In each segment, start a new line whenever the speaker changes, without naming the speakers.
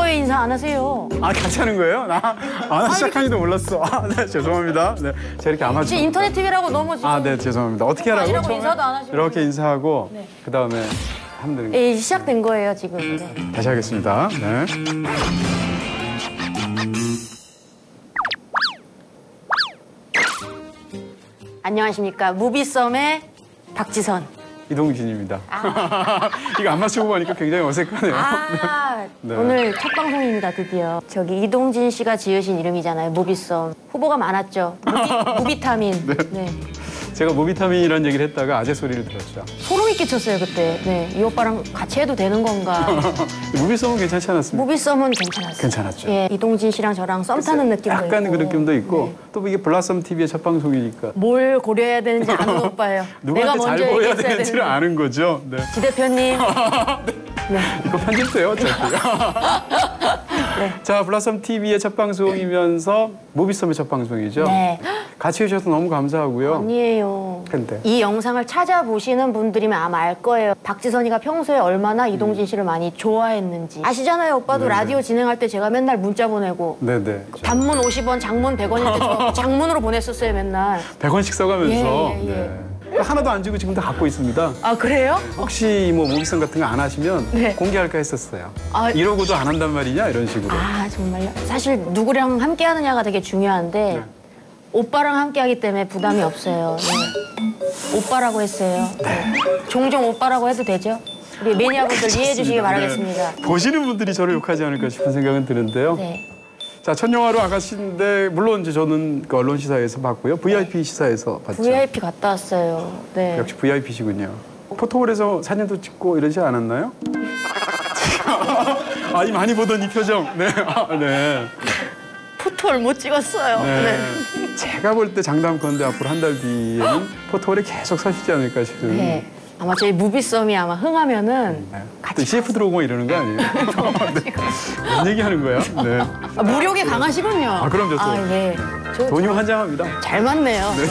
왜 인사 안 하세요?
아, 같이 하는 거예요? 나 시작하지도 몰랐어. 네, 죄송합니다. 네, 제가 이렇게 아마추어.
지금 인터넷 TV라고 너무 지금.
네, 죄송합니다. 어떻게 하라고?
이러고 인사도 안 하시고.
이렇게 인사하고,
네.
그 다음에 하면 되는 거예요.
예, 시작된 거예요, 지금. 네.
다시 하겠습니다. 네.
안녕하십니까. 무비썸의 박지선.
이동진입니다. 이거 안 맞추고 보니까 굉장히 어색하네요. 네.
오늘 첫 방송입니다, 드디어. 저기 이동진 씨가 지으신 이름이잖아요, 무비썸. 후보가 많았죠. 무비타민.
네. 제가 무비타민이라는 얘기를 했다가 아재 소리를 들었죠.
소름이 끼쳤어요, 그때. 네, 이 오빠랑 같이 해도 되는 건가.
무비썸은 괜찮지 않았습니까?
무비썸은 괜찮았어요.
괜찮았죠.
예, 이동진 씨랑 저랑 썸 타는 느낌도 있고.
약간 그 느낌도 있고.
네.
또 이게 블라썸 TV의 첫 방송이니까.
뭘 고려해야 되는지 아는 오빠예요. 내가
누구한테
먼저
잘 보여야
얘기했어야
되는지를
되는데.
아는 거죠. 네.
지 대표님. 네.
이거 편집돼요, 어차피.
네.
자, 블라썸 TV의 첫 방송이면서 무비썸의 첫 방송이죠.
네.
같이 해주셔서 너무 감사하고요.
아니에요.
근데
이 영상을 찾아보시는 분들이면 아마 알 거예요. 박지선이가 평소에 얼마나 이동진 씨를 많이 좋아했는지. 아시잖아요, 오빠도
네.
라디오 진행할 때 제가 맨날 문자 보내고
네네.
단문 50원, 장문 100원일 때 저 장문으로 보냈었어요, 맨날.
100원씩 써가면서.
예.
네. 하나도 안 주고 지금 다 갖고 있습니다.
아, 그래요?
혹시 뭐 무비썸 같은 거 안 하시면
네.
공개할까 했었어요.
아,
이러고도 안 한단 말이냐 이런 식으로.
아, 정말요? 사실 누구랑 함께 하느냐가 되게 중요한데
네.
오빠랑 함께 하기 때문에 부담이 없어요. 네. 오빠라고 했어요. 네. 종종 오빠라고 해도 되죠? 우리 매니아분들 이해해 주시기 바라겠습니다.
네. 보시는 분들이 저를 욕하지 않을까 싶은 생각은 드는데요.
네.
자, 첫 영화로 아가씨인데 물론 이제 저는 그 언론 시사에서 봤고요. VIP 시사에서 봤죠.
VIP 갔다 왔어요. 네.
역시 VIP시군요. 포토홀에서 사진도 찍고 이러지 않았나요? 이 많이 보던 이 표정. 네. 네.
포토를 못 찍었어요.
네.
네.
제가 볼 때 장담컨대 앞으로 한 달 뒤에는 포토홀에 계속 서시지 않을까 싶은.
네. 아마 저희 무비썸이 아마 흥하면은
네. 또
같이
CF 들어오고 뭐 이러는 거 아니에요? 네. 뭔 얘기하는 거야? 네.
무력이 강하시군요.
아, 그럼요, 또.
예.
돈이 환장합니다.
잘 맞네요. 네.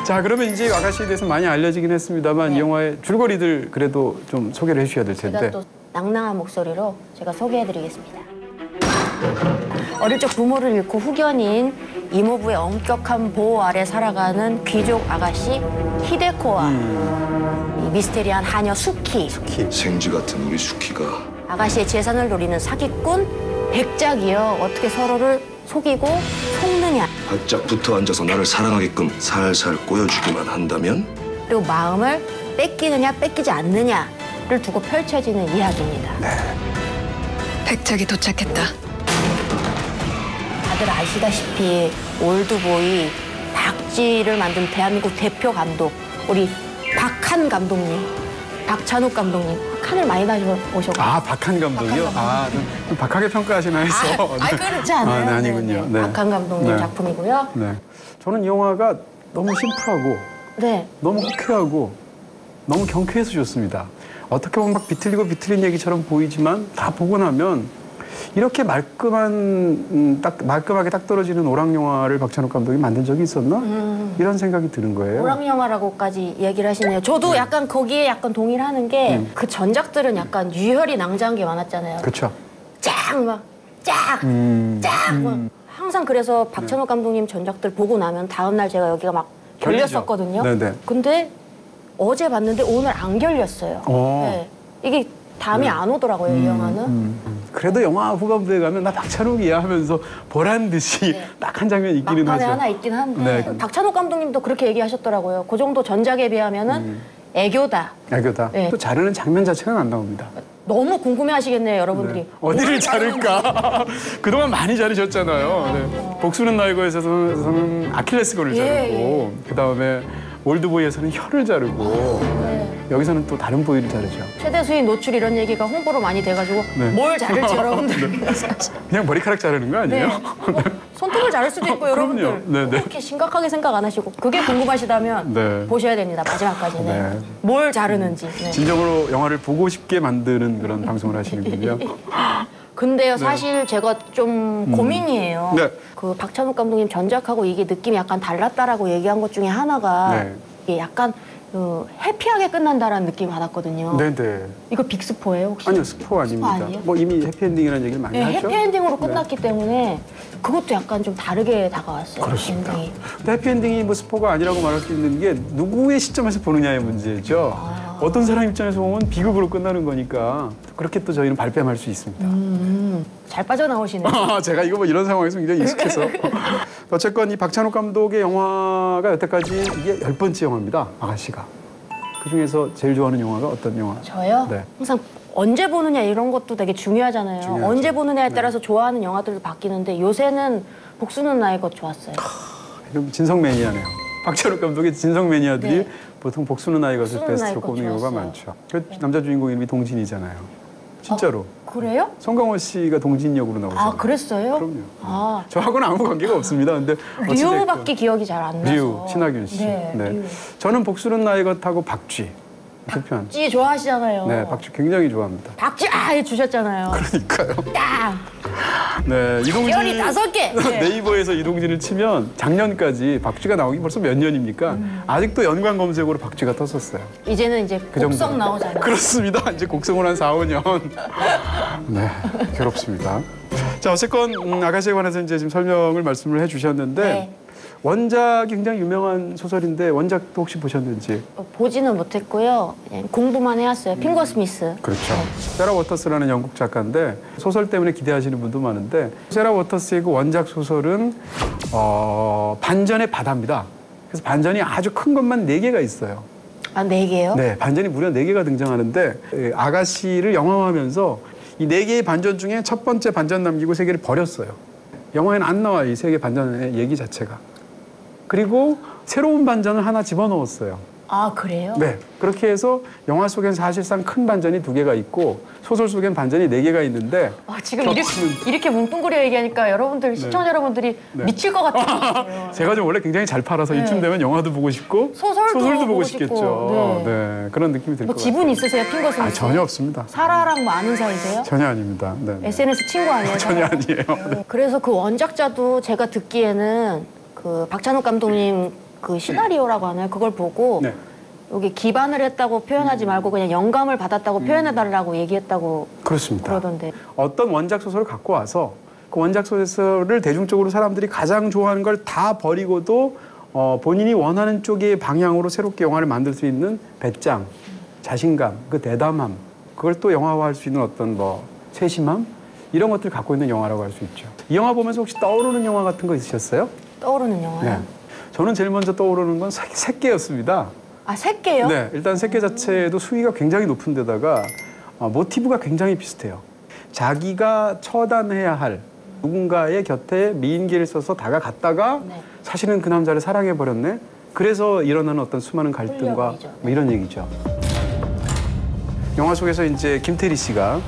자, 그러면 이제 아가씨에 대해서 많이 알려지긴 했습니다만
네.
이 영화의 줄거리들 그래도 좀 소개를 해주셔야 될 텐데.
제가 또 낭낭한 목소리로 제가 소개해드리겠습니다. 어릴 적 부모를 잃고 후견인 이모부의 엄격한 보호 아래 살아가는 귀족 아가씨 히데코와 이 미스테리한 하녀 수키.
생쥐 같은 우리 수키가
아가씨의 재산을 노리는 사기꾼 백작이요. 어떻게 서로를 속이고 속느냐.
바짝 붙어 앉아서 나를 사랑하게끔 살살 꼬여주기만 한다면
그리고 마음을 뺏기느냐 뺏기지 않느냐를 두고 펼쳐지는 이야기입니다.
백작이 도착했다.
다들 아시다시피 올드보이 박쥐를 만든 대한민국 대표 감독 우리 박한 감독님, 박찬욱 감독님 박한을 많이 다녀오셨고.
박한 감독이요? 좀 박하게 평가하시나 해서.
그렇지 않아요.
네, 아니군요. 네.
박한 감독님
네.
작품이고요.
네. 저는 이 영화가 너무 심플하고
네.
너무 호쾌하고 너무 경쾌해서 좋습니다. 어떻게 보면 막 비틀리고 비틀린 얘기처럼 보이지만 다 보고 나면 이렇게 말끔하게 딱 떨어지는 오락 영화를 박찬욱 감독이 만든 적이 있었나? 이런 생각이 드는 거예요.
오락 영화라고까지 얘기를 하시네요. 저도 약간 거기에 약간 동의하는 게 그 전작들은 약간 유혈이 낭자한 게 많았잖아요.
그렇죠.
쫙 항상 그래서 박찬욱 감독님 전작들 보고 나면 다음 날 제가 여기가 막 결렸었거든요.
네네.
근데 어제 봤는데 오늘 안 결렸어요. 네. 이게 담이 안 오더라고요, 이 영화는.
그래도 영화 후반부에 가면 나 박찬욱이야 하면서 보란 듯이 딱 한 장면 있기는
막판에
하죠.
하나 있긴 한데
네.
박찬욱 감독님도 그렇게 얘기하셨더라고요. 그 정도 전작에 비하면은 애교다.
애교다.
네.
또 자르는 장면 자체는 안 나옵니다.
너무 궁금해하시겠네요, 여러분들이.
네. 어디를 자를까? 그동안 많이 자르셨잖아요. 네. 복수는 나이거에서는 아킬레스건을 자르고 그다음에 올드보이에서는 혀를 자르고 여기서는 또 다른 부위를 자르죠.
최대 수익 노출 이런 얘기가 홍보로 많이 돼가지고 뭘 자를지 여러분들.
그냥 머리카락 자르는 거 아니에요?
손톱을 자를 수도 있고 여러분들
그럼요. 네, 네.
그렇게 심각하게 생각 안 하시고 그게 궁금하시다면
네.
보셔야 됩니다. 마지막까지.
네.
뭘 자르는지. 네.
진정으로 영화를 보고 싶게 만드는 그런 방송을 하시는군요.
근데요, 사실 제가 좀 고민이에요.
네.
그 박찬욱 감독님 전작하고 이게 느낌이 약간 달랐다라고 얘기한 것 중에 하나가
네.
이게 약간 해피하게 끝난다라는 느낌 받았거든요.
네네.
이거 빅스포예요 혹시?
아니요, 스포 아닙니다.
아니에요?
뭐 이미 해피엔딩이라는 얘기를 많이
네,
하죠.
해피엔딩으로
네.
끝났기 때문에 그것도 약간 좀 다르게 다가왔어요.
그렇습니다.
엔딩이.
근데 해피엔딩이 뭐 스포가 아니라고 말할 수 있는 게 누구의 시점에서 보느냐의 문제죠. 어떤 사람 입장에서 보면 비극으로 끝나는 거니까 그렇게 또 저희는 발뺌할 수 있습니다.
잘 빠져나오시네요.
제가 이거 뭐 이런 상황에서 굉장히 익숙해서. 어쨌건 이 박찬욱 감독의 영화가 여태까지 이게 10번째 영화입니다. 아가씨가. 그중에서 제일 좋아하는 영화가 어떤 영화?
저요?
네.
항상 언제 보느냐 이런 것도 되게 중요하잖아요.
중요하죠.
언제 보느냐에
네.
따라서 좋아하는 영화들도 바뀌는데 요새는 복수는 나의 것 좋았어요.
이런 진성 매니아네요. 박찬욱 감독의 진성 매니아들이
네.
보통 복수는 나의 것을
복수는 나의
베스트로
것
꼽는 경우가
좋았어요.
많죠. 그 남자 주인공 이름이 동진이잖아요. 진짜로.
그래요?
송강호 씨가 동진 역으로 나오잖아요.
아 그랬어요?
그럼요.
아
저하고는 아무 관계가 없습니다. 근데
류밖에 기억이 잘 안 나서.
류, 신하균 씨.
네, 류.
저는 복수는 나의 것하고 박쥐. 두 편.
박쥐 좋아하시잖아요.
네, 박쥐 굉장히 좋아합니다.
박쥐 해주셨잖아요.
그러니까요.
딱
네, 이동진.
열이 5개. 네.
네이버에서 이동진을 치면 작년까지 박쥐가 나오기 벌써 몇 년입니까? 아직도 연관 검색으로 박쥐가 떴었어요.
이제는 이제
그 정도.
곡성 나오잖아요.
그렇습니다. 이제 곡성을 한 4, 5년. 네, 괴롭습니다. 자, 어쨌건 아가씨에 관해서 이제 지금 설명을 말씀을 해주셨는데
네.
원작이 굉장히 유명한 소설인데 원작도 혹시 보셨는지?
보지는 못했고요. 그냥 공부만 해왔어요. 핑거 스미스.
그렇죠. 세라 워터스라는 영국 작가인데 소설 때문에 기대하시는 분도 많은데 세라 워터스의 그 원작 소설은 반전의 바다입니다. 그래서 반전이 아주 큰 것만 4개가 있어요.
아, 4개요?
네, 반전이 무려 4개가 등장하는데 아가씨를 영화화하면서 이 4개의 반전 중에 첫 번째 반전 남기고 3개를 버렸어요. 영화에는 안 나와요, 이 3개 반전의 얘기 자체가. 그리고 새로운 반전을 하나 집어넣었어요.
아, 그래요?
네, 그렇게 해서 영화 속엔 사실상 큰 반전이 2개가 있고 소설 속엔 반전이 4개가 있는데
지금 이렇게 뭉뚱그려 얘기하니까 여러분들, 시청자 여러분들이
네.
미칠 것 같아요.
제가 좀 원래 굉장히 잘 팔아서 이쯤 되면 영화도 보고 싶고
소설도
보고
싶고,
싶겠죠.
네.
네, 그런 느낌이 들 것
뭐
같아요.
지분 있으세요, 핑거 스미스?
전혀 없습니다.
사라랑 뭐 아는 사이세요?
전혀 아닙니다. 네.
SNS 친구 아니에요?
전혀 아니에요.
네. 그래서 그 원작자도 제가 듣기에는 그 박찬욱 감독님 그 시나리오라고 하나요? 그걸 보고
네.
여기 기반을 했다고 표현하지 말고 그냥 영감을 받았다고 표현해달라고 얘기했다고
그렇습니다.
그러던데.
어떤 원작 소설을 갖고 와서 그 원작 소설을 대중적으로 사람들이 가장 좋아하는 걸 다 버리고도 본인이 원하는 쪽의 방향으로 새롭게 영화를 만들 수 있는 배짱, 자신감, 그 대담함, 그걸 또 영화화할 수 있는 어떤 뭐 세심함 이런 것들을 갖고 있는 영화라고 할 수 있죠. 이 영화 보면서 혹시 떠오르는 영화 같은 거 있으셨어요?
떠오르는 영화요?
네. 저는 제일 먼저 떠오르는 건 새끼였습니다.
아, 3개요?
네, 일단 새끼 자체도 수위가 굉장히 높은 데다가 모티브가 굉장히 비슷해요. 자기가 처단해야 할 누군가의 곁에 미인기를 써서 다가갔다가
네.
사실은 그 남자를 사랑해버렸네. 그래서 일어나는 어떤 수많은 갈등과
훈련이죠.
뭐 이런 얘기죠. 영화 속에서 이제 김태리 씨가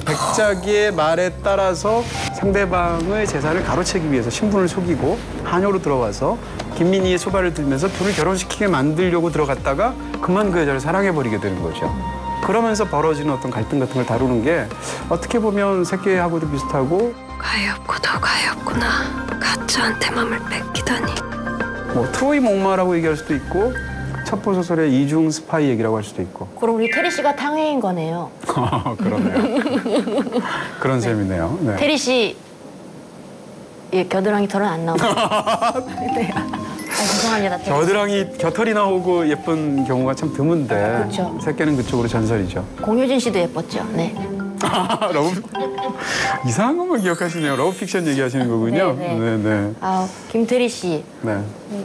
백작의 말에 따라서 상대방의 재산을 가로채기 위해서 신분을 속이고 한효로 들어와서 김민희의 소발을 들면서 둘을 결혼시키게 만들려고 들어갔다가 그만 그 여자를 사랑해버리게 되는 거죠. 그러면서 벌어지는 어떤 갈등 같은 걸 다루는 게 어떻게 보면 새끼하고도 비슷하고
가엾고도 가엾구나. 가짜한테 맘을 뺏기다니.
뭐 트로이 목마라고 얘기할 수도 있고 첩보 소설의 이중 스파이 얘기라고 할 수도 있고
그럼 우리 테리 씨가 탕웨이인 거네요.
그러네요. 그런 셈이네요. 네.
테리 씨, 예, 겨드랑이 털은 안 나오고. 네. 죄송합니다. 테리 씨.
겨드랑이 겨털이 나오고 예쁜 경우가 참 드문데
그렇죠.
새끼는 그쪽으로 전설이죠.
공효진 씨도 예뻤죠. 네.
러브 이상한 것만 기억하시네요. 러브픽션 얘기하시는 거군요.
네,
네, 네.
아, 김태리 씨
네.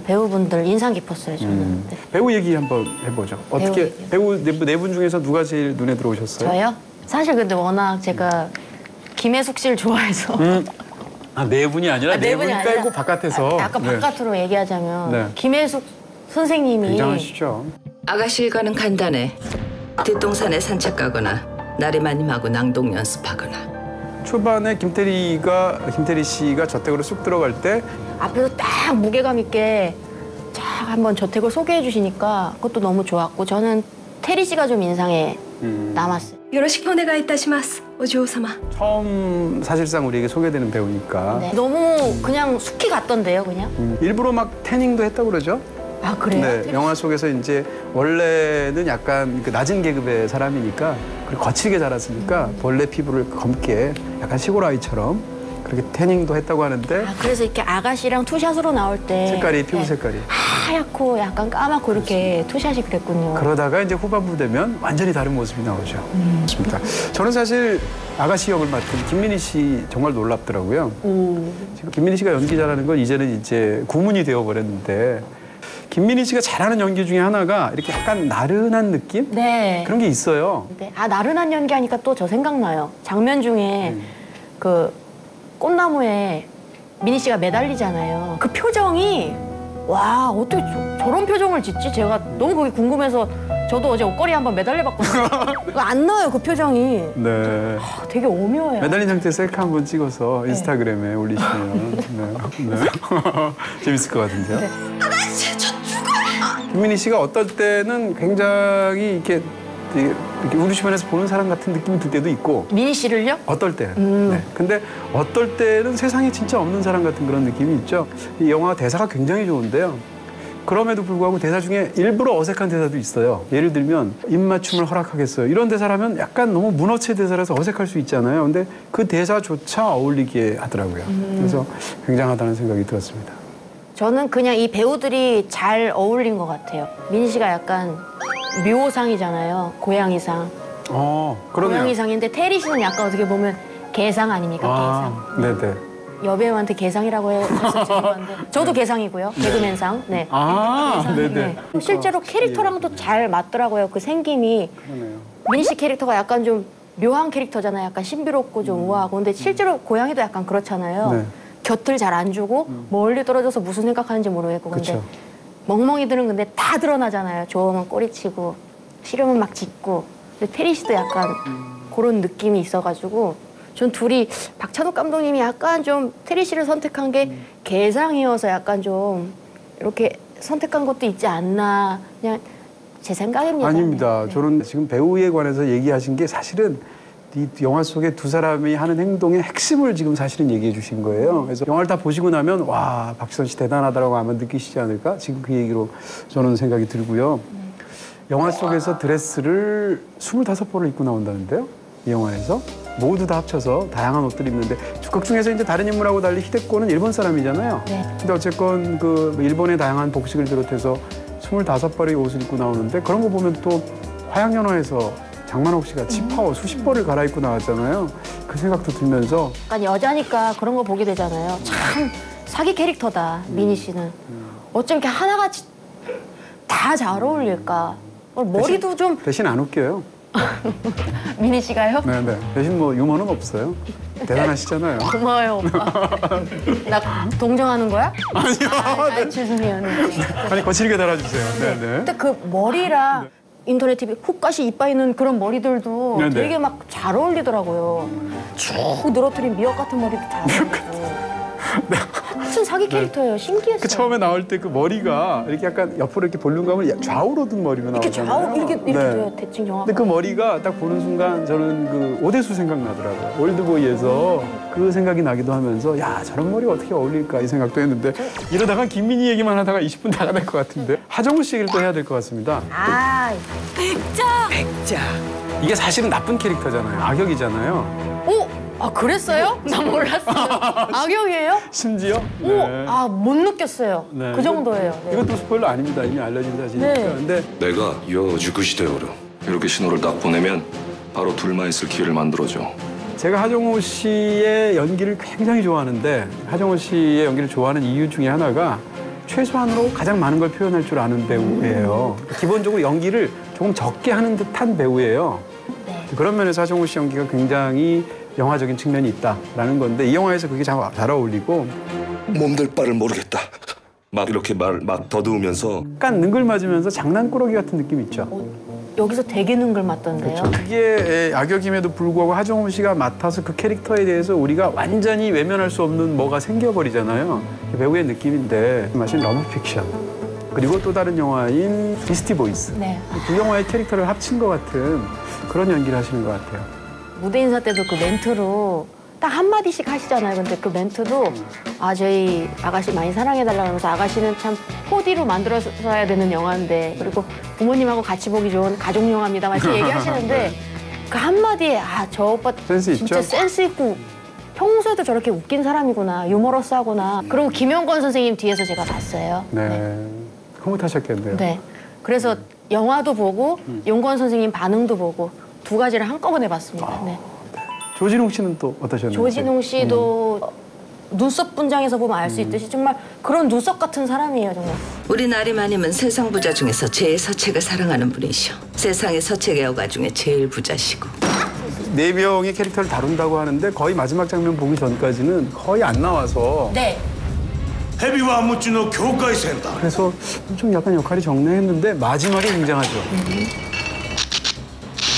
배우분들 인상 깊었어요. 저는. 네.
배우 얘기 한번 해보죠. 어떻게
얘기요?
배우 네 분 중에서 누가 제일 눈에 들어오셨어요?
저요? 사실 근데 워낙 제가 김혜숙 씨를 좋아해서.
네 분이 아니라 네 분
분이
빼고
아니라
바깥에서.
아까
네.
바깥으로 얘기하자면
네.
김혜숙 선생님이
굉장하시죠.
아가씨 일과는 간단해. 뒷동산에 산책 가거나 나리마님하고 낭독 연습하거나.
초반에 김태리 씨가 저택으로 쑥 들어갈 때
앞에서 딱 무게감 있게 쫙 한번 저택을 소개해 주시니까 그것도 너무 좋았고 저는 테리 씨가 좀 인상에 남았어요.
よろしくお願いいたしますお嬢様
처음 사실상 우리에게 소개되는 배우니까
네. 너무 그냥 숙희 같던데요, 그냥?
일부러 막 태닝도 했다고 그러죠?
아, 그래요?
네, 영화 속에서 이제 원래는 약간 그 낮은 계급의 사람이니까 그리고 거칠게 자랐으니까 벌레 피부를 검게 약간 시골 아이처럼 그렇게 태닝도 했다고 하는데
아, 그래서 이렇게 아가씨랑 투샷으로 나올 때
색깔이 피부
네.
색깔이
하얗고 약간 까맣고 이렇게 투샷이 그랬군요.
그러다가 이제 후반부 되면 완전히 다른 모습이 나오죠. 그렇습니다. 저는 사실 아가씨 역을 맡은 김민희 씨 정말 놀랍더라고요. 지금 김민희 씨가 연기 잘하는 건 이제는 이제 구문이 되어버렸는데 김민희 씨가 잘하는 연기 중에 하나가 이렇게 약간 나른한 느낌?
네.
그런 게 있어요.
네. 아, 나른한 연기하니까 또 저 생각나요. 장면 중에 그 꽃나무에 민희 씨가 매달리잖아요. 그 표정이 와, 어떻게 저런 표정을 짓지? 제가 너무 그게 궁금해서 저도 어제 옷걸이 한번 매달려봤거든요. 안 나와요, 그 표정이.
네.
아, 되게 오묘해요.
매달린 상태 셀카 한번 찍어서 인스타그램에 올리시면 네. 재밌을 것 같은데요.
네.
김민희 씨가 어떨 때는 굉장히 이렇게 우리 주변에서 보는 사람 같은 느낌이 들 때도 있고
민희 씨를요?
어떨 때는. 네. 근데 어떨 때는 세상에 진짜 없는 사람 같은 그런 느낌이 있죠. 이 영화 대사가 굉장히 좋은데요. 그럼에도 불구하고 대사 중에 일부러 어색한 대사도 있어요. 예를 들면 입맞춤을 허락하겠어요. 이런 대사라면 약간 너무 문어체 대사라서 어색할 수 있잖아요. 근데 그 대사조차 어울리게 하더라고요. 그래서 굉장하다는 생각이 들었습니다.
저는 그냥 이 배우들이 잘 어울린 것 같아요. 민희 씨가 약간 묘상이잖아요. 고양이상.
그러네요.
고양이상인데 테리 씨는 약간 어떻게 보면 개상 아닙니까? 개상.
네네.
여배우한테 개상이라고 해서 죄송한데 저도 개상이고요. 개그맨상. 네. 개상,
네네.
실제로 캐릭터랑도 잘 맞더라고요. 그 생김이.
그러네요.
민희 씨 캐릭터가 약간 좀 묘한 캐릭터잖아요. 약간 신비롭고 좀 우아하고. 근데 실제로 고양이도 약간 그렇잖아요.
네.
곁을 잘 안 주고 멀리 떨어져서 무슨 생각하는지 모르겠고. 근데
그쵸.
멍멍이들은 근데 다 드러나잖아요. 좋으면 꼬리치고 싫으면 막 짖고. 근데 테리 씨도 약간 그런 느낌이 있어가지고 전 둘이 박찬욱 감독님이 약간 좀 테리 씨를 선택한 게 개상이어서 약간 좀 이렇게 선택한 것도 있지 않나 그냥 제 생각입니다.
아닙니다.
네.
저는 지금 배우에 관해서 얘기하신 게 사실은 이 영화 속에 두 사람이 하는 행동의 핵심을 지금 사실은 얘기해 주신 거예요. 그래서 영화를 다 보시고 나면 와, 박지선 씨 대단하다라고 아마 느끼시지 않을까? 지금 그 얘기로 저는 생각이 들고요. 영화 속에서 드레스를 25벌을 입고 나온다는데요. 이 영화에서. 모두 다 합쳐서 다양한 옷들을 입는데 극 중에서 이제 다른 인물하고 달리 히데코는 일본 사람이잖아요.
네.
근데 어쨌건 그 일본의 다양한 복식을 비롯해서 25벌의 옷을 입고 나오는데 그런 거 보면 또 화양연화에서 장만옥 씨가 치파오 수십 벌을 갈아입고 나왔잖아요. 그 생각도 들면서
약간 여자니까 그런 거 보게 되잖아요. 참 사기 캐릭터다 민희 씨는. 어쩜 이렇게 하나같이 다 잘 어울릴까. 머리도 좀
대신 안 웃겨요.
민희 씨가요?
네네. 대신 뭐 유머는 없어요. 대단하시잖아요.
고마워요 오빠. 나 동정하는 거야? 아니요. 죄송해요. 네.
아니 거칠게 달아주세요. 네네.
근데 그 머리랑 인터넷 TV 훅가시 이빠이 있는 그런 머리들도
네네.
되게 막 잘 어울리더라고요. 쭉 늘어뜨린 미역 같은 머리도 잘 어울리고. 하여튼 사기 캐릭터예요. 신기했어요.
그 처음에 나올 때 그 머리가 이렇게 약간 옆으로 이렇게 볼륨감을 좌우로 든 머리로
이렇게
나오잖아요.
좌우 이렇게
네.
돼요. 대칭 정확하게.
근데 그 머리가 딱 보는 순간 저는 그 오대수 생각나더라고요. 올드보이에서 그 생각이 나기도 하면서 야 저런 머리가 어떻게 어울릴까 이 생각도 했는데 이러다가 김민희 얘기만 하다가 20분 다가 될 것 같은데 하정우 씨 얘기를 또 해야 될 것 같습니다.
아,
이게 사실은 나쁜 캐릭터잖아요. 악역이잖아요.
오, 아 그랬어요? 나 몰랐어요. 악역이에요?
심지어
오, 아 못 느꼈어요.
네.
그 정도예요. 네.
이것도 스포일러 아닙니다. 이미 알려진 사실이니까.
네.
근데
내가 여주구시대오르 이렇게 신호를 딱 보내면 바로 둘만 있을 기회를 만들어줘.
제가 하정우 씨의 연기를 굉장히 좋아하는데 하정우 씨의 연기를 좋아하는 이유 중에 하나가 최소한으로 가장 많은 걸 표현할 줄 아는 배우예요. 기본적으로 연기를 조금 적게 하는 듯한 배우예요.
네.
그런 면에서 하정우 씨 연기가 굉장히 영화적인 측면이 있다라는 건데 이 영화에서 그게 잘 어울리고
몸될 바를 모르겠다. 막 이렇게 말 막 더듬으면서
약간 능글맞으면서 장난꾸러기 같은 느낌 있죠.
여기서 되게 능글 맞던데요.
그게 악역임에도 불구하고 하정우 씨가 맡아서 그 캐릭터에 대해서 우리가 완전히 외면할 수 없는 뭐가 생겨버리잖아요. 배우의 느낌인데 마신 러브픽션 그리고 또 다른 영화인 비스티 보이스
네.
두 영화의 캐릭터를 합친 것 같은 그런 연기를 하시는 것 같아요.
무대 인사 때도 그 멘트로 딱 한마디씩 하시잖아요. 근데 그 멘트도 저희 아가씨 많이 사랑해달라고 하면서 아가씨는 참 4D로 만들어서야 되는 영화인데 그리고 부모님하고 같이 보기 좋은 가족 영화입니다. 막 이렇게 얘기하시는데 그 한마디에 저 오빠
센스
진짜
있죠?
센스 있고 평소에도 저렇게 웃긴 사람이구나, 유머러스하구나. 그리고 김영권 선생님 뒤에서 제가 봤어요.
네. 흐뭇하셨겠네요.
네. 그래서 영화도 보고 용권 선생님 반응도 보고 두 가지를 한꺼번에 봤습니다. 네.
조진웅 씨는 또 어떠셨나요?
조진웅 씨도 눈썹 분장에서 보면 알 수 있듯이 정말 그런 눈썹 같은 사람이에요, 정말.
우리 나리마님은 세상 부자 중에서 제일 서책을 사랑하는 분이셔. 세상의 서책 애호가 중에 제일 부자시고.
4명의 캐릭터를 다룬다고 하는데 거의 마지막 장면 보기 전까지는 거의 안 나와서
네.
蛇は無知の境界線だ
그래서 좀 약간 역할이 적네했는데 마지막에 굉장하죠.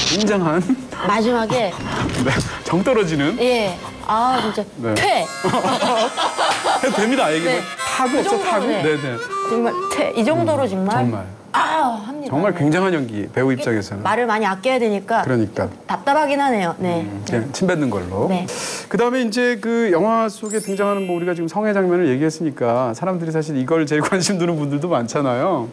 굉장한
마지막에
네, 정 떨어지는
예. 진짜
네.
퇴.
해도 됩니다. 이게
네.
타고
그
없어 타고.
정도로, 네.
네네.
정말 퇴. 이 정도로 정말.
정말
합니다.
정말
네.
굉장한 연기 배우 입장에서는.
말을 많이 아껴야 되니까
그러니까.
답답하긴 하네요. 네.
그냥 침 뱉는 걸로.
네.
그다음에 이제 그 영화 속에 등장하는 뭐 우리가 지금 성애 장면을 얘기했으니까 사람들이 사실 이걸 제일 관심 두는 분들도 많잖아요.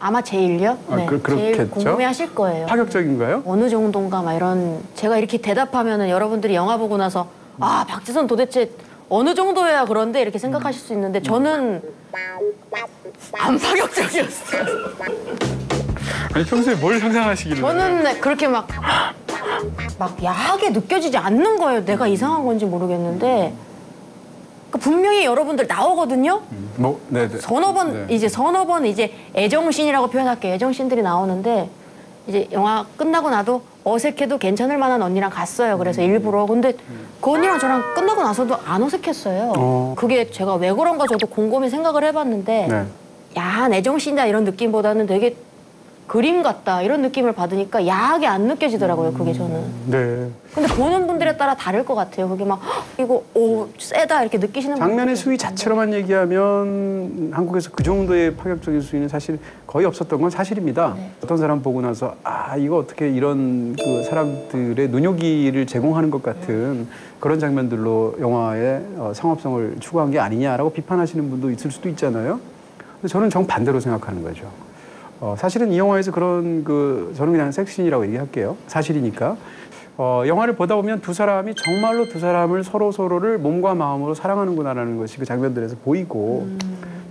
아마 제일요? 네. 제일
그렇겠죠.
궁금해하실 거예요.
파격적인가요?
어느 정도인가 막 이런 제가 이렇게 대답하면은 여러분들이 영화 보고 나서 박지선 도대체 어느 정도야 그런데 이렇게 생각하실 수 있는데 저는 안 파격적이었어요.
아니 평소에 뭘 상상하시길래?
저는 그렇게 막 야하게 느껴지지 않는 거예요. 내가 이상한 건지 모르겠는데 분명히 여러분들 나오거든요.
네네.
서너 번 이제 애정씬이라고 표현할게요. 애정씬들이 나오는데 이제 영화 끝나고 나도 어색해도 괜찮을 만한 언니랑 갔어요. 그래서 일부러. 근데 그 언니랑 저랑 끝나고 나서도 안 어색했어요. 그게 제가 왜 그런가 저도 곰곰이 생각을 해봤는데
네.
야한 애정씬이다 이런 느낌보다는 되게 그림 같다 이런 느낌을 받으니까 야하게 안 느껴지더라고요. 그게 저는.
네.
근데 보는 분들에 따라 다를 것 같아요. 그게 막 이거 세다 이렇게 느끼시는
장면의
분들이
수위 자체로만 얘기하면 한국에서 그 정도의 파격적인 수위는 사실 거의 없었던 건 사실입니다.
네.
어떤 사람 보고 나서 이거 어떻게 이런 그 사람들의 눈요기를 제공하는 것 같은 그런 장면들로 영화의 상업성을 추구한 게 아니냐라고 비판하시는 분도 있을 수도 있잖아요. 근데 저는 정반대로 생각하는 거죠. 사실은 이 영화에서 그런 저는 그냥 섹시인이라고 얘기할게요. 사실이니까. 영화를 보다 보면 두 사람이 정말로 두 사람을 서로를 몸과 마음으로 사랑하는구나라는 것이 그 장면들에서 보이고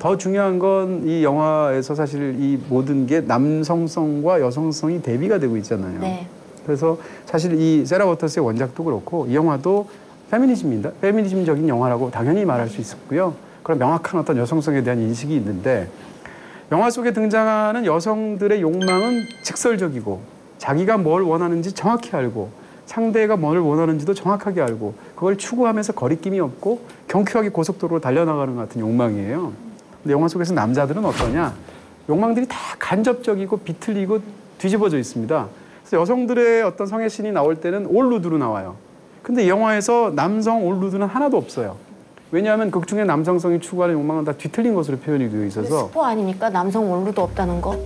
더 중요한 건 이 영화에서 사실 이 모든 게 남성성과 여성성이 대비가 되고 있잖아요.
네.
그래서 사실 이 세라 워터스의 원작도 그렇고 이 영화도 페미니즘입니다. 페미니즘적인 영화라고 당연히 말할 수 있었고요. 그런 명확한 어떤 여성성에 대한 인식이 있는데 영화 속에 등장하는 여성들의 욕망은 직설적이고 자기가 뭘 원하는지 정확히 알고 상대가 뭘 원하는지도 정확하게 알고 그걸 추구하면서 거리낌이 없고 경쾌하게 고속도로로 달려나가는 것 같은 욕망이에요. 근데 영화 속에서 남자들은 어떠냐? 욕망들이 다 간접적이고 비틀리고 뒤집어져 있습니다. 그래서 여성들의 어떤 성애신이 나올 때는 올루드로 나와요. 근데 이 영화에서 남성 올루드는 하나도 없어요. 왜냐하면 극 중에 남성성이 추구하는 욕망은 다 뒤틀린 것으로 표현이 되어 있어서.
스포 아닙니까? 남성 원루도 없다는 거?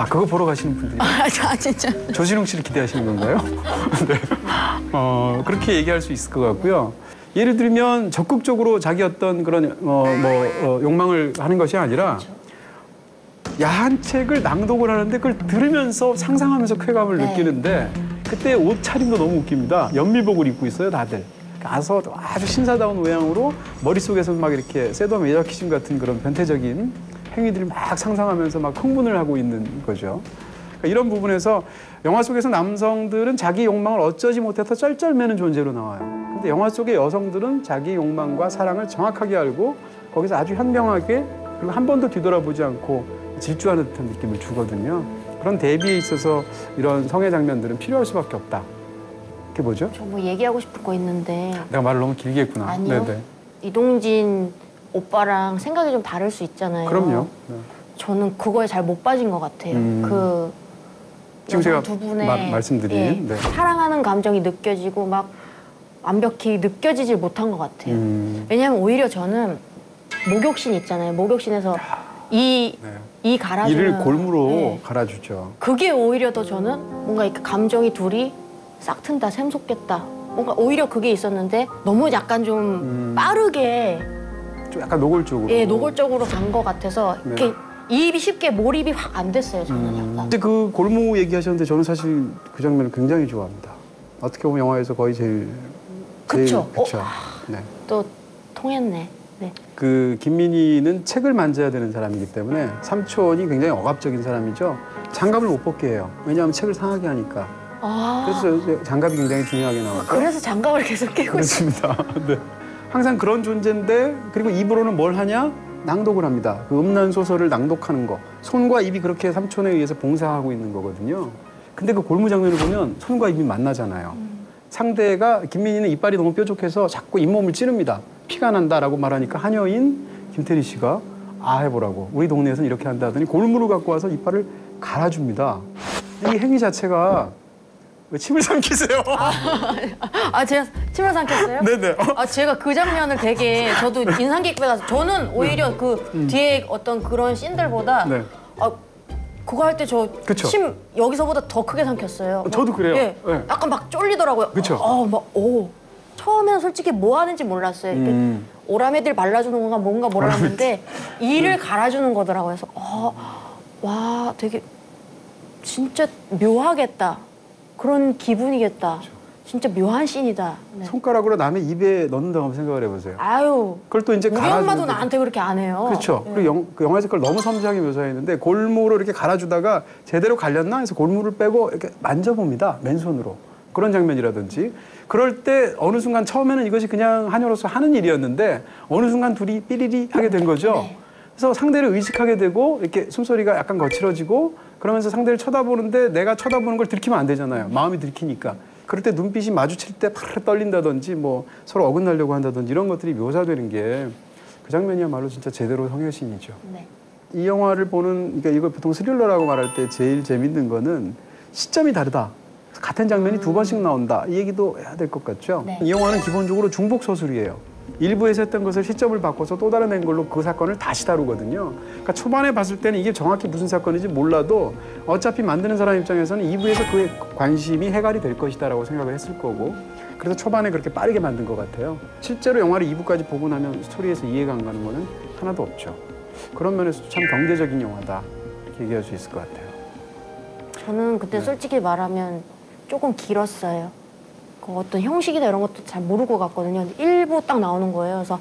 그거 보러 가시는 분들이.
진짜.
조진웅 씨를 기대하시는 건가요? 네. 그렇게 얘기할 수 있을 것 같고요. 예를 들면 적극적으로 자기 어떤 그런 욕망을 하는 것이 아니라 야한 책을 낭독을 하는데 그걸 들으면서 상상하면서 쾌감을 느끼는데 그때 옷차림도 너무 웃깁니다. 연밀복을 입고 있어요, 다들. 가서 아주 신사다운 모양으로 머릿속에서 막 이렇게 세덤 에자키즘 같은 그런 변태적인 행위들을 막 상상하면서 막 흥분을 하고 있는 거죠. 그러니까 이런 부분에서 영화 속에서 남성들은 자기 욕망을 어쩌지 못해서 쩔쩔매는 존재로 나와요. 근데 영화 속의 여성들은 자기 욕망과 사랑을 정확하게 알고 거기서 아주 현명하게 그리고 한 번도 뒤돌아보지 않고 질주하는 듯한 느낌을 주거든요. 그런 대비에 있어서 이런 성애 장면들은 필요할 수밖에 없다. 그게 뭐죠?
저 뭐 얘기하고 싶은 거 있는데.
내가 말을 너무 길게 했구나.
아니요.
네네.
이동진 오빠랑 생각이 좀 다를 수 있잖아요.
그럼요. 네.
저는 그거에 잘 못 빠진 것 같아요.
지금 제가
두 분의
말씀드린 네.
사랑하는 감정이 느껴지고 막 완벽히 느껴지질 못한 것 같아요. 왜냐하면 오히려 저는 목욕신 있잖아요. 목욕신에서 이 갈아주는
이를 골무로 갈아주죠.
그게 오히려 더 저는 뭔가 이렇게 감정이 둘이 싹 튼다, 샘솟겠다 뭔가 오히려 그게 있었는데 너무 약간 좀 빠르게
좀 약간 노골적으로.
예, 노골적으로 간 것 같아서
네.
이렇게 이입이 쉽게 몰입이 확 안 됐어요, 저는 약간.
근데 그 골무 얘기하셨는데 저는 사실 그 장면을 굉장히 좋아합니다. 어떻게 보면 영화에서 거의 제일
그쵸.
그쵸. 네.
또 통했네. 네.
그 김민희는 책을 만져야 되는 사람이기 때문에 삼촌이 굉장히 억압적인 사람이죠. 장갑을 못 벗게 해요. 왜냐하면 책을 상하게 하니까.
아,
그래서 장갑이 굉장히 중요하게 나오죠.
그래서 장갑을 계속 끼고 있어요.
그렇습니다. 네. 항상 그런 존재인데 그리고 입으로는 뭘 하냐? 낭독을 합니다. 그 음란 소설을 낭독하는 거. 손과 입이 그렇게 삼촌에 의해서 봉사하고 있는 거거든요. 근데 그 골무 장면을 보면 손과 입이 만나잖아요. 상대가 김민희는 이빨이 너무 뾰족해서 자꾸 잇몸을 찌릅니다. 피가 난다라고 말하니까 하녀인 김태리 씨가 아 해보라고. 우리 동네에서는 이렇게 한다 하더니 골무를 갖고 와서 이빨을 갈아줍니다. 이 행위 자체가 왜 침을 삼키세요?
아, 제가 침을 삼켰어요?
네네.
아, 제가 그 장면을 되게 저도 인상 깊게 봐서 저는 오히려 그 뒤에 어떤 그런 씬들보다
네.
아, 그거 할 때 저
그쵸.
침 여기서보다 더 크게 삼켰어요.
저도 그래요.
예,
네.
약간 막 쫄리더라고요.
그쵸.
오. 처음에는 솔직히 뭐 하는지 몰랐어요. 이렇게 오라메들 발라주는 건가 뭔가 몰랐는데 이를 갈아주는 거더라고요. 그래서 와, 되게 진짜 묘하겠다. 그런 기분이겠다. 진짜 묘한 씬이다. 네.
손가락으로 남의 입에 넣는다고 한번 생각을 해보세요.
아유,
그걸 또 이제
우리
갈아주는데.
엄마도 나한테 그렇게 안 해요.
그렇죠.
예.
그리고 그 영화에서 그걸 너무 섬세하게 묘사했는데 골무로 이렇게 갈아주다가 제대로 갈렸나 해서 골무를 빼고 이렇게 만져봅니다. 맨손으로. 그런 장면이라든지. 그럴 때 어느 순간 처음에는 이것이 그냥 하녀로서 하는 일이었는데 어느 순간 둘이 삐리리 하게 된 거죠.
네.
그래서 상대를 의식하게 되고 이렇게 숨소리가 약간 거칠어지고 그러면서 상대를 쳐다보는데 내가 쳐다보는 걸 들키면 안 되잖아요. 마음이 들키니까. 그럴 때 눈빛이 마주칠 때 파르르 떨린다든지 뭐 서로 어긋나려고 한다든지 이런 것들이 묘사되는 게 그 장면이야말로 진짜 제대로 성여신이죠.
네.
이 영화를 보는 그러니까 이걸 보통 스릴러라고 말할 때 제일 재밌는 거는 시점이 다르다. 같은 장면이 두 번씩 나온다. 이 얘기도 해야 될 것 같죠.
네.
이 영화는 기본적으로 중복 서술이에요. 일부에서 했던 것을 시점을 바꿔서 또 다른 앵글로 그 사건을 다시 다루거든요. 그러니까 초반에 봤을 때는 이게 정확히 무슨 사건인지 몰라도 어차피 만드는 사람 입장에서는 2부에서 그의 관심이 해결이 될 것이다라고 생각을 했을 거고 그래서 초반에 그렇게 빠르게 만든 것 같아요. 실제로 영화를 2부까지 보고 나면 스토리에서 이해가 안 가는 거는 하나도 없죠. 그런 면에서도 참 경제적인 영화다 이렇게 얘기할 수 있을 것 같아요.
저는 그때 솔직히 말하면 조금 길었어요. 그 어떤 형식이나 이런 것도 잘 모르고 갔거든요. 1부 딱 나오는 거예요. 그래서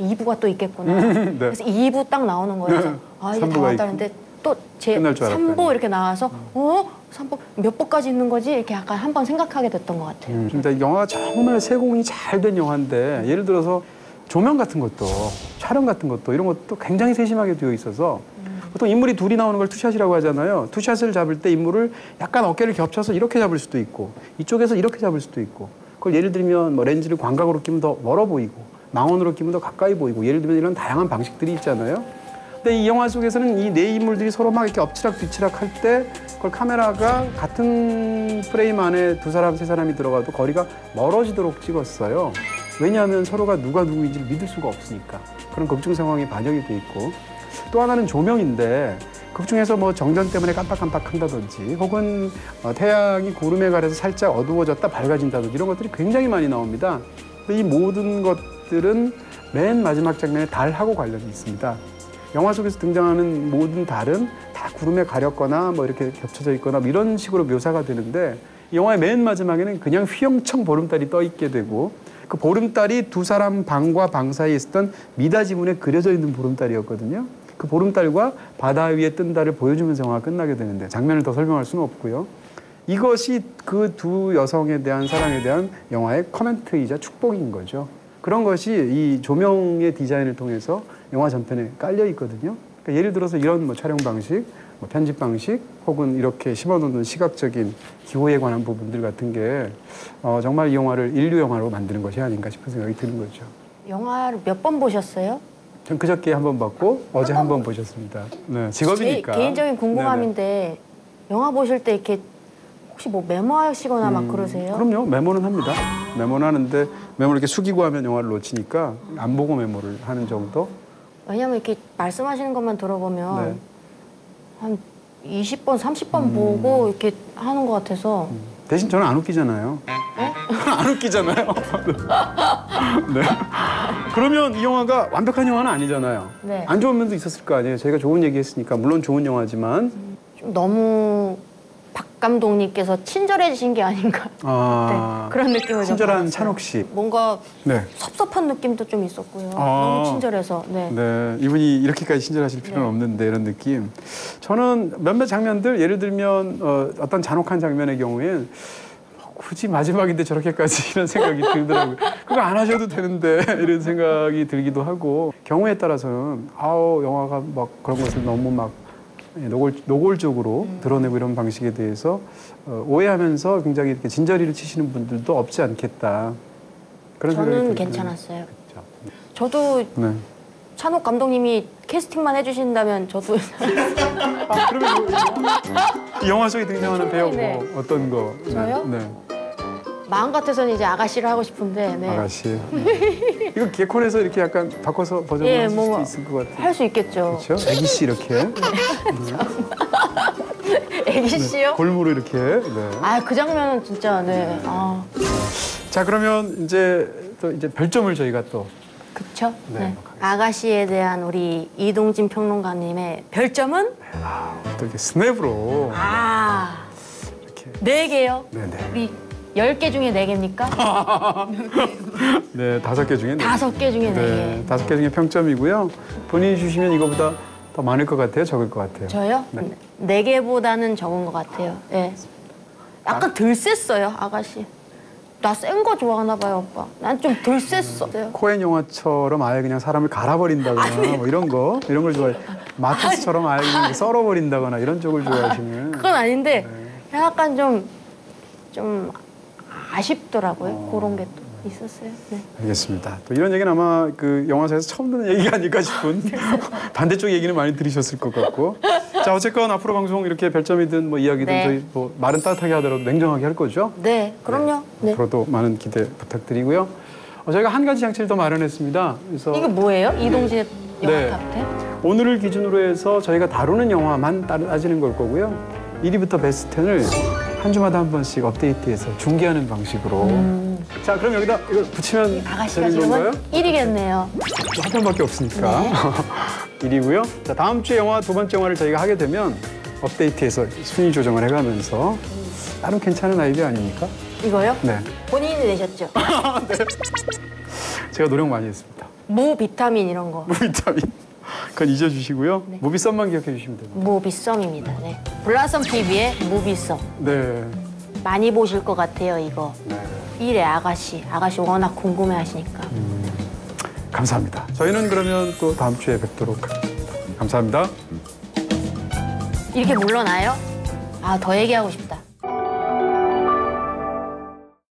2부가 또 있겠구나.
네.
그래서 2부 딱 나오는 거예요. 그래서 이게 다
3부가
왔다는데 또 제
끝날 줄 알았더니.
3부 이렇게 나와서 3부 몇 부까지 있는 거지? 이렇게 약간 한 번 생각하게 됐던 것 같아요.
근데 영화가 정말 세공이 잘 된 영화인데 예를 들어서 조명 같은 것도 촬영 같은 것도 이런 것도 굉장히 세심하게 되어 있어서 보통 인물이 둘이 나오는 걸 투샷이라고 하잖아요. 투샷을 잡을 때 인물을 약간 어깨를 겹쳐서 이렇게 잡을 수도 있고 이쪽에서 이렇게 잡을 수도 있고 그걸 예를 들면 뭐 렌즈를 광각으로 끼면 더 멀어 보이고 망원으로 끼면 더 가까이 보이고 예를 들면 이런 다양한 방식들이 있잖아요. 근데 이 영화 속에서는 이 네 인물들이 서로 막 이렇게 엎치락 뒤치락 할 때 그걸 카메라가 같은 프레임 안에 두 사람, 세 사람이 들어가도 거리가 멀어지도록 찍었어요. 왜냐하면 서로가 누가 누구인지를 믿을 수가 없으니까. 그런 걱정 상황이 반영이 돼 있고. 또 하나는 조명인데 극 중에서 뭐 정전 때문에 깜빡깜빡 한다든지 혹은 태양이 구름에 가려서 살짝 어두워졌다 밝아진다든지 이런 것들이 굉장히 많이 나옵니다. 이 모든 것들은 맨 마지막 장면에 달하고 관련이 있습니다. 영화 속에서 등장하는 모든 달은 다 구름에 가렸거나 뭐 이렇게 겹쳐져 있거나 뭐 이런 식으로 묘사가 되는데 이 영화의 맨 마지막에는 그냥 휘영청 보름달이 떠 있게 되고 그 보름달이 두 사람 방과 방 사이에 있었던 미다 지문에 그려져 있는 보름달이었거든요. 그 보름달과 바다 위에 뜬 달을 보여주면서 영화가 끝나게 되는데 장면을 더 설명할 수는 없고요. 이것이 그 두 여성에 대한 사랑에 대한 영화의 커멘트이자 축복인 거죠. 그런 것이 이 조명의 디자인을 통해서 영화 전편에 깔려 있거든요. 그러니까 예를 들어서 이런 뭐 촬영 방식, 뭐 편집 방식, 혹은 이렇게 심어놓는 시각적인 기호에 관한 부분들 같은 게 정말 이 영화를 인류 영화로 만드는 것이 아닌가 싶은 생각이 드는 거죠.
영화를 몇 번 보셨어요?
전 그저께 한 번 봤고 어제 한 번 보셨습니다. 네, 직업이니까.
개인적인 궁금함인데 영화 보실 때 이렇게 혹시 뭐 메모하시거나 막 그러세요?
그럼요. 메모는 합니다. 메모는 하는데 메모를 이렇게 숙이고 하면 영화를 놓치니까 안 보고 메모를 하는 정도?
왜냐면 이렇게 말씀하시는 것만 들어보면
네.
한 20번, 30번 보고 이렇게 하는 것 같아서
대신 저는 안 웃기잖아요. 안 웃기잖아요. 네. 그러면 이 영화가 완벽한 영화는 아니잖아요.
네.
안 좋은 면도 있었을 거 아니에요. 저희가 좋은 얘기 했으니까 물론 좋은 영화지만
좀 너무 박 감독님께서 친절해지신 게 아닌가.
아,
네, 그런 느낌을 좀
친절한
받았어요.
찬옥 씨.
뭔가
네.
섭섭한 느낌도 좀 있었고요.
아.
너무 친절해서. 네.
네, 이분이 이렇게까지 친절하실 필요는 없는데 이런 느낌. 저는 몇몇 장면들 예를 들면 어떤 잔혹한 장면의 경우엔 굳이 마지막인데 저렇게까지 이런 생각이 들더라고요. 그거 안 하셔도 되는데 이런 생각이 들기도 하고 경우에 따라서는 아우 영화가 막 그런 것을 너무 막 노골적으로 드러내고 이런 방식에 대해서 오해하면서 굉장히 이렇게 진저리를 치시는 분들도 없지 않겠다. 그런 생각이
저는
들거든요.
괜찮았어요.
그렇죠.
저도
네.
찬옥 감독님이 캐스팅만 해주신다면 저도
아, 그러면 이 영화 속에 등장하는 배우
충분히,
뭐 어떤 거?
저요?
네.
마음 같아서는 이제 아가씨를 하고 싶은데 네.
아가씨. 이거 개콘에서 이렇게 약간 바꿔서 버전을
예,
하실
뭐
수도 있을 것 같아요.
할 수 있겠죠.
그렇죠? 애기 씨 이렇게
애기 씨요?
골무로 이렇게. 네.
아, 그 장면은 진짜 네. 아,
자 그러면 이제 또 이제 별점을 저희가 또
그쵸?
네,
네.
하겠습니다.
아가씨에 대한 우리 이동진 평론가님의 별점은
또 이렇게 스냅으로 이렇게.
4개요.
네네.
우리 10개 중에 4개입니까?
네, 5개 중에 4개.
5개 중에 4개.
네, 5개 중에 평점이고요. 본인이 주시면 이거보다 더 많을 것 같아요, 적을 것 같아요.
저요?
네.
4개보다는 적은 것 같아요. 예. 약간 덜 셌어요, 아가씨. 나 센 거 좋아하나 봐요, 오빠. 난 좀 덜 셌어요.
코엔 영화처럼 아예 그냥 사람을 갈아버린다거나 뭐 이런 걸 좋아해. 마트스처럼 아예 그냥 썰어버린다거나 이런 쪽을 좋아하시는.
그건 아닌데 약간 좀 아쉽더라고요. 그런 게 또 있었어요. 네.
알겠습니다. 또 이런 얘기는 아마 그 영화사에서 처음 듣는 얘기가 아닐까 싶은 반대쪽 얘기는 많이 들으셨을 것 같고. 자 어쨌건 앞으로 방송 이렇게 별점이든 뭐 이야기든
네.
저희 뭐 말은 따뜻하게 하더라도 냉정하게 할 거죠.
네, 그럼요. 네.
앞으로도 많은 기대 부탁드리고요. 저희가 한 가지 장치를 더 마련했습니다. 그래서
이게 뭐예요? 이동진의 영화
네.
탑텐?
오늘을 기준으로 해서 저희가 다루는 영화만 따지는 걸 거고요. 1위부터 베스트 10을 한 주마다 한 번씩 업데이트해서 중계하는 방식으로. 자, 그럼 여기다 이걸 붙이면
아가씨가
되는 건가요?
지금은 1위겠네요.
한 편밖에 없으니까.
네.
1위고요. 자, 다음 주에 영화 두 번째 영화를 저희가 하게 되면 업데이트해서 순위 조정을 해가면서 나름 괜찮은 아이디어 아닙니까?
이거요?
네.
본인이 내셨죠?
제가 노력 많이 했습니다.
무 비타민 이런 거.
무비타민. 그건 잊어주시고요.
네.
무비썸만 기억해 주시면 됩니다.
무비썸입니다. 네. 블라썸 TV의 무비썸.
네.
많이 보실 것 같아요, 이거.
네.
일의 아가씨. 아가씨 워낙 궁금해 하시니까.
감사합니다. 저희는 그러면 또 다음 주에 뵙도록 하겠습니다. 감사합니다.
이렇게 물러나요? 아, 더 얘기하고 싶다.